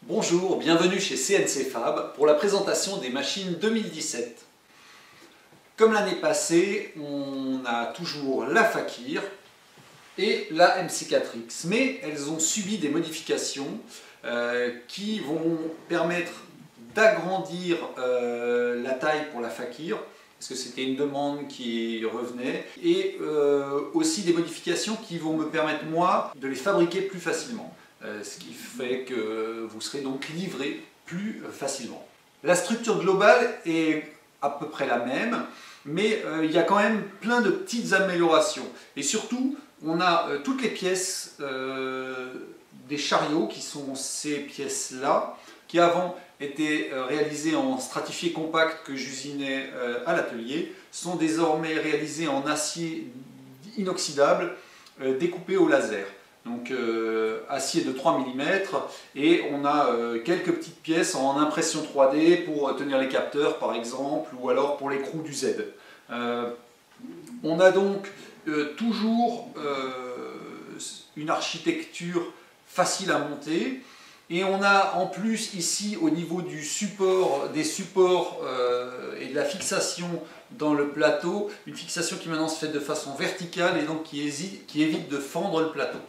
Bonjour, bienvenue chez CNC Fab pour la présentation des machines 2017. Comme l'année passée, on a toujours la Fakir et la MC4X, mais elles ont subi des modifications qui vont permettre d'agrandir la taille pour la Fakir, parce que c'était une demande qui revenait, et aussi des modifications qui vont me permettre moi de les fabriquer plus facilement. Ce qui fait que vous serez donc livré plus facilement. La structure globale est à peu près la même, mais il y a quand même plein de petites améliorations. Et surtout, on a toutes les pièces des chariots, qui sont ces pièces-là, qui avant étaient réalisées en stratifié compact que j'usinais à l'atelier, sont désormais réalisées en acier inoxydable découpé au laser. Donc acier de 3 mm, et on a quelques petites pièces en impression 3D pour tenir les capteurs par exemple, ou alors pour l'écrou du Z. On a donc toujours une architecture facile à monter, et on a en plus ici au niveau du support, des supports et de la fixation dans le plateau, une fixation qui maintenant se fait de façon verticale et donc qui évite de fendre le plateau.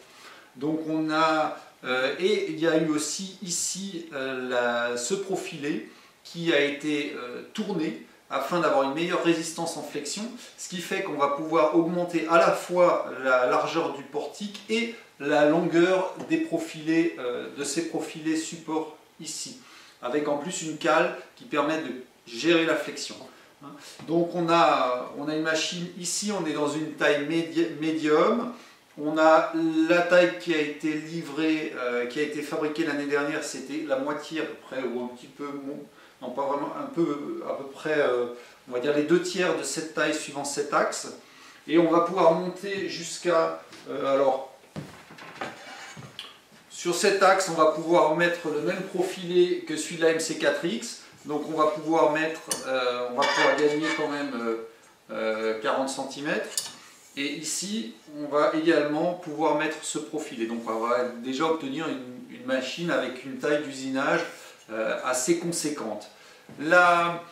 Donc on a, et il y a eu aussi ici ce profilé qui a été tourné afin d'avoir une meilleure résistance en flexion, ce qui fait qu'on va pouvoir augmenter à la fois la largeur du portique et la longueur des profilés, de ces profilés support ici, avec en plus une cale qui permet de gérer la flexion. Donc on a une machine ici, on est dans une taille médium. On a la taille qui a été livrée, qui a été fabriquée l'année dernière, c'était la moitié à peu près, ou un petit peu, non pas vraiment, un peu, à peu près, on va dire les 2/3 de cette taille suivant cet axe. Et on va pouvoir monter jusqu'à, alors, sur cet axe, on va pouvoir mettre le même profilé que celui de la MC4X. Donc on va pouvoir mettre, on va pouvoir gagner quand même 40 cm. Et ici, on va également pouvoir mettre ce profilé. Donc on va déjà obtenir une machine avec une taille d'usinage assez conséquente. Là,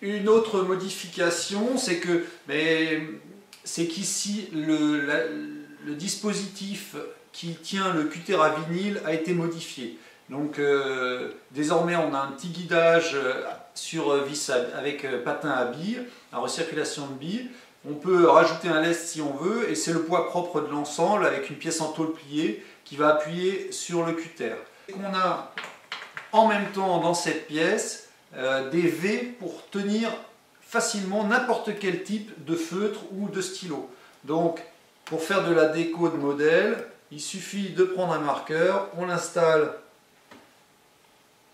une autre modification, c'est qu'ici, le dispositif qui tient le cutter à vinyle a été modifié. Donc désormais, on a un petit guidage sur vis avec patin à billes, à recirculation de billes. On peut rajouter un lest si on veut, et c'est le poids propre de l'ensemble avec une pièce en tôle pliée qui va appuyer sur le cutter. On a en même temps dans cette pièce des V pour tenir facilement n'importe quel type de feutre ou de stylo. Donc pour faire de la déco de modèle, il suffit de prendre un marqueur, on l'installe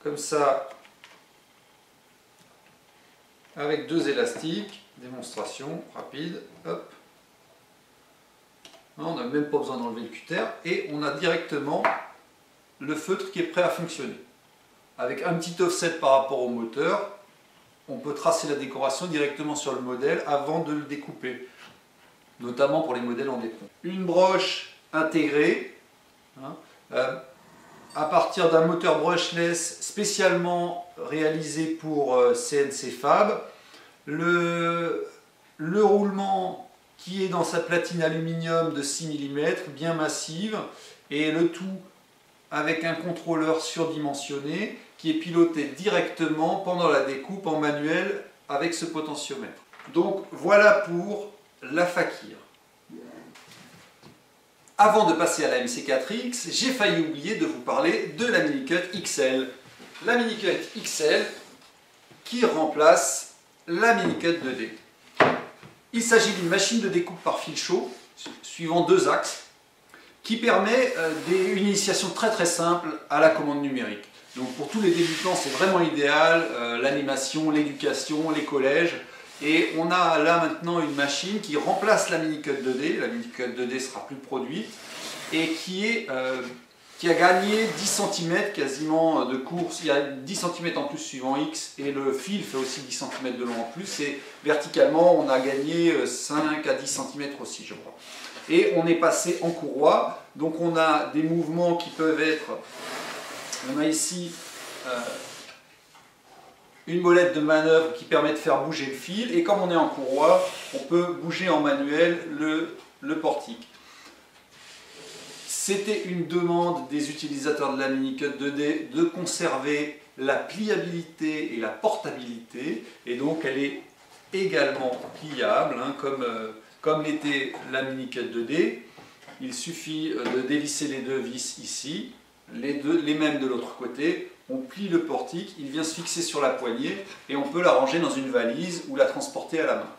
comme ça avec deux élastiques. Démonstration rapide, hop. On n'a même pas besoin d'enlever le cutter et on a directement le feutre qui est prêt à fonctionner. Avec un petit offset par rapport au moteur, on peut tracer la décoration directement sur le modèle avant de le découper, notamment pour les modèles en dépôt. Une broche intégrée à partir d'un moteur brushless spécialement réalisé pour CNC Fab. Le roulement qui est dans sa platine aluminium de 6 mm, bien massive, et le tout avec un contrôleur surdimensionné qui est piloté directement pendant la découpe en manuel avec ce potentiomètre. Donc voilà pour la Fakir. Avant de passer à la MC4X, j'ai failli oublier de vous parler de la Minicut XL. La Minicut XL qui remplace la Minicut 2D. Il s'agit d'une machine de découpe par fil chaud, suivant deux axes, qui permet une initiation très simple à la commande numérique. Donc pour tous les débutants, c'est vraiment idéal, l'animation, l'éducation, les collèges. Et on a là maintenant une machine qui remplace la Minicut 2D, la Minicut 2D sera plus produite, et qui a gagné 10 cm quasiment de course. Il y a 10 cm en plus suivant X, et le fil fait aussi 10 cm de long en plus, et verticalement on a gagné 5 à 10 cm aussi, je crois. Et on est passé en courroie, donc on a des mouvements qui peuvent être On a ici une molette de manœuvre qui permet de faire bouger le fil, et comme on est en courroie, on peut bouger en manuel le portique. C'était une demande des utilisateurs de la Minicut 2D de conserver la pliabilité et la portabilité, et donc elle est également pliable, hein, comme l'était la Minicut 2D. Il suffit de dévisser les deux vis ici, les mêmes de l'autre côté, on plie le portique, il vient se fixer sur la poignée et on peut la ranger dans une valise ou la transporter à la main.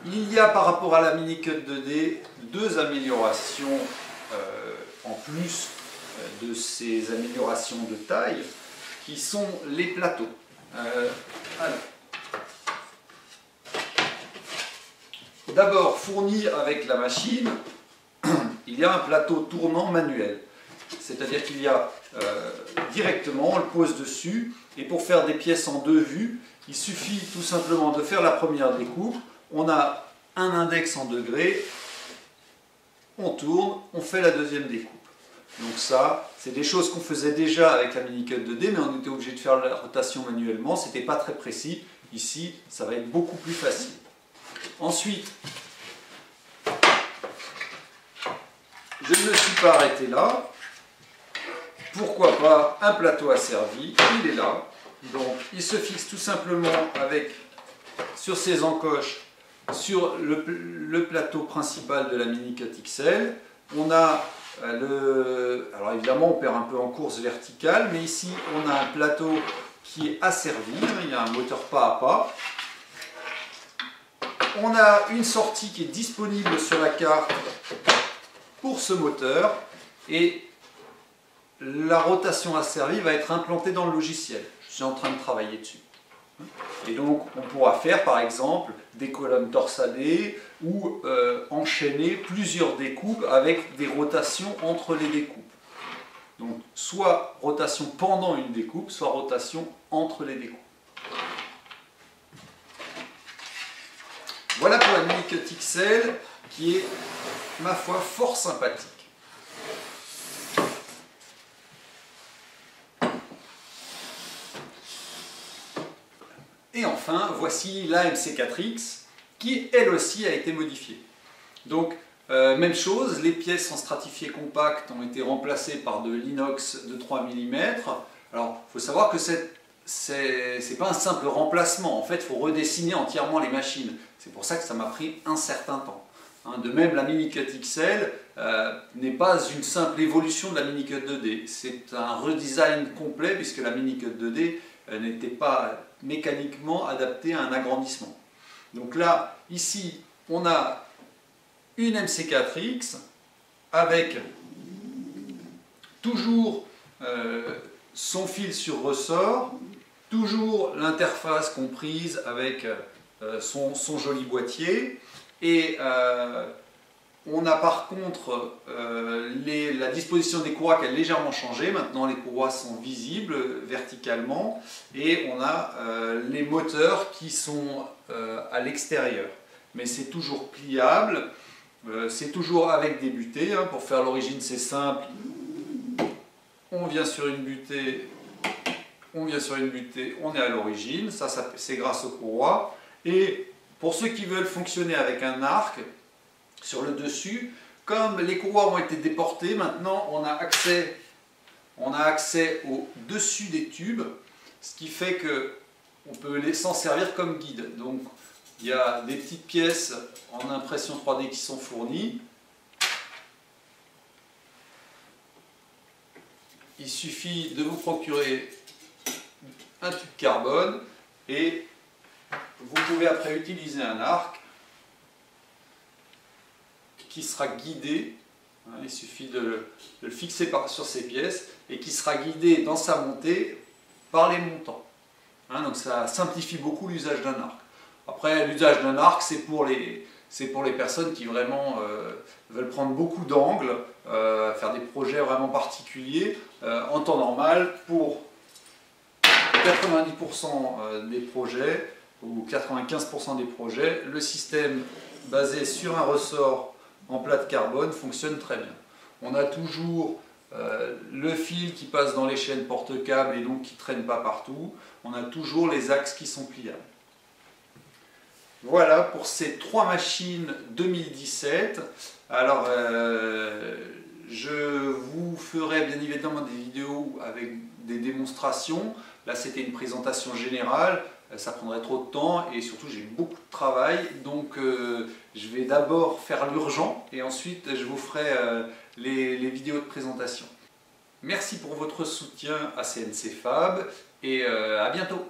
Il y a par rapport à la Minicut 2D deux améliorations en plus de ces améliorations de taille, qui sont les plateaux. D'abord, fourni avec la machine, il y a un plateau tournant manuel. C'est-à-dire qu'il y a directement, on le pose dessus, et pour faire des pièces en deux vues, il suffit tout simplement de faire la première découpe. On a un index en degrés, on tourne, on fait la deuxième découpe. Donc ça, c'est des choses qu'on faisait déjà avec la Minicut 2D, mais on était obligé de faire la rotation manuellement, c'était pas très précis. Ici, ça va être beaucoup plus facile. Ensuite, je ne me suis pas arrêté là. Pourquoi pas un plateau asservi, il est là. Donc il se fixe tout simplement sur ses encoches sur le plateau principal de la Minicut XL. On a alors évidemment on perd un peu en course verticale, mais ici on a un plateau qui est asservi, il y a un moteur pas à pas. On a une sortie qui est disponible sur la carte pour ce moteur, et la rotation asservie va être implantée dans le logiciel. Je suis en train de travailler dessus. Et donc on pourra faire par exemple des colonnes torsadées ou enchaîner plusieurs découpes avec des rotations entre les découpes. Donc soit rotation pendant une découpe, soit rotation entre les découpes. Voilà pour la Minicut XL qui est, ma foi, fort sympathique. Et enfin, voici la MC4X qui, elle aussi, a été modifiée. Donc, même chose, les pièces en stratifié compact ont été remplacées par de l'inox de 3 mm. Alors, il faut savoir que c'est pas un simple remplacement. En fait, il faut redessiner entièrement les machines. C'est pour ça que ça m'a pris un certain temps. De même, la Minicut XL n'est pas une simple évolution de la Minicut 2D. C'est un redesign complet puisque la Minicut 2D n'était pas mécaniquement adaptée à un agrandissement. Donc là, ici, on a une MC4X avec toujours son fil sur ressort, toujours l'interface comprise avec son joli boîtier, et on a par contre la disposition des courroies qui a légèrement changé. Maintenant les courroies sont visibles verticalement, et on a les moteurs qui sont à l'extérieur. Mais c'est toujours pliable, c'est toujours avec des butées. Pour faire l'origine c'est simple, on vient sur une butée, on est à l'origine, ça c'est grâce aux courroies. Et pour ceux qui veulent fonctionner avec un arc, sur le dessus, comme les courroies ont été déportées, maintenant on a accès au dessus des tubes, ce qui fait qu'on peut s'en servir comme guide. Donc il y a des petites pièces en impression 3D qui sont fournies. Il suffit de vous procurer un tube carbone et vous pouvez après utiliser un arc qui sera guidé, il suffit de le fixer sur ces pièces, et qui sera guidé dans sa montée par les montants. Donc ça simplifie beaucoup l'usage d'un arc. Après, l'usage d'un arc, c'est pour les personnes qui vraiment veulent prendre beaucoup d'angles, faire des projets vraiment particuliers. En temps normal, pour 90% des projets, ou 95% des projets, le système basé sur un ressort en plat de carbone fonctionne très bien. On a toujours le fil qui passe dans les chaînes porte-câbles et donc qui ne traîne pas partout. On a toujours les axes qui sont pliables. Voilà pour ces 3 machines 2017. Alors, je vous ferai bien évidemment des vidéos avec des démonstrations. Là, c'était une présentation générale. Ça prendrait trop de temps et surtout, j'ai beaucoup de travail. Donc, je vais d'abord faire l'urgent et ensuite, je vous ferai les vidéos de présentation. Merci pour votre soutien à CNC Fab et à bientôt.